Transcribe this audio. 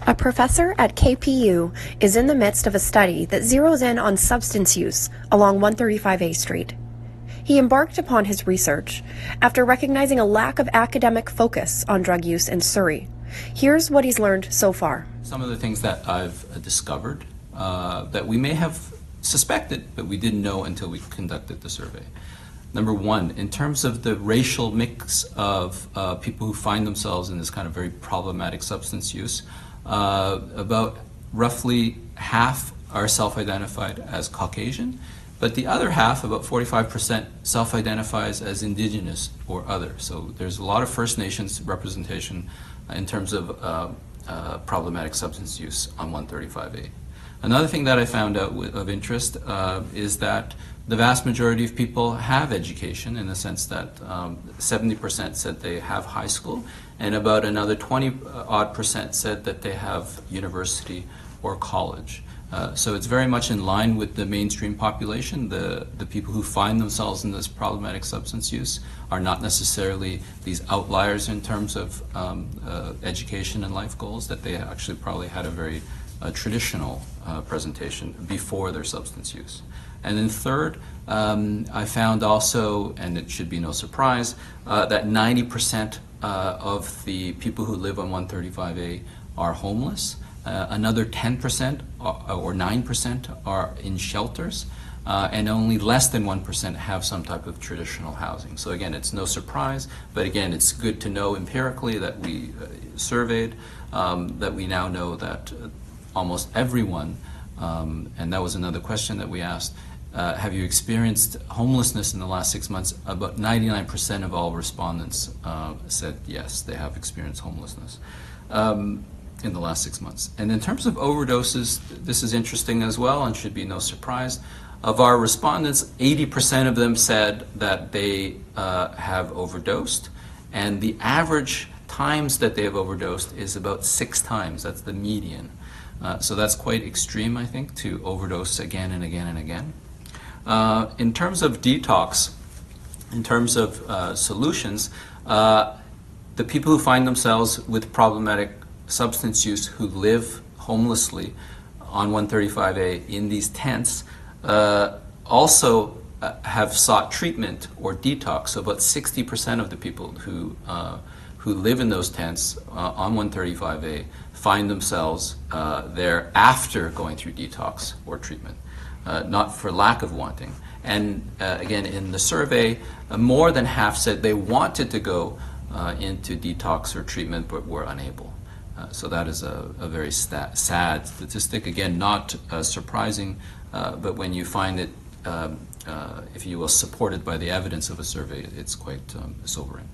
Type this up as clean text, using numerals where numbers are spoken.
A professor at KPU is in the midst of a study that zeroes in on substance use along 135A Street. He embarked upon his research after recognizing a lack of academic focus on drug use in Surrey. Here's what he's learned so far. Some of the things that I've discovered that we may have suspected, but we didn't know until we conducted the survey. Number one, in terms of the racial mix of people who find themselves in this kind of very problematic substance use, about roughly half are self-identified as Caucasian, but the other half, about 45%, self-identifies as Indigenous or other. So there's a lot of First Nations representation in terms of problematic substance use on 135A. Another thing that I found out of interest is that the vast majority of people have education, in the sense that 70% said they have high school, and about another 20% said that they have university or college. So it's very much in line with the mainstream population. The people who find themselves in this problematic substance use are not necessarily these outliers in terms of education and life goals, that they actually probably had a very traditional presentation before their substance use. And then third, I found also, and it should be no surprise, that 90% of the people who live on 135A are homeless. Another 10% or 9% are in shelters, and only less than 1% have some type of traditional housing. So again, it's no surprise, but again, it's good to know empirically that we surveyed, that we now know that almost everyone, and that was another question that we asked, have you experienced homelessness in the last 6 months? About 99% of all respondents said yes, they have experienced homelessness in the last 6 months. And in terms of overdoses, this is interesting as well and should be no surprise. Of our respondents, 80% of them said that they have overdosed, and the average times that they have overdosed is about 6 times. That's the median. So that's quite extreme, I think, to overdose again and again and again. In terms of detox, in terms of solutions, the people who find themselves with problematic substance use who live homelessly on 135A in these tents also have sought treatment or detox. So about 60% of the people who live in those tents on 135A find themselves there after going through detox or treatment, not for lack of wanting. And again, in the survey, more than half said they wanted to go into detox or treatment but were unable. So that is a very sad statistic. Again, not surprising, but when you find it, if you will, supported by the evidence of a survey, it's quite sobering.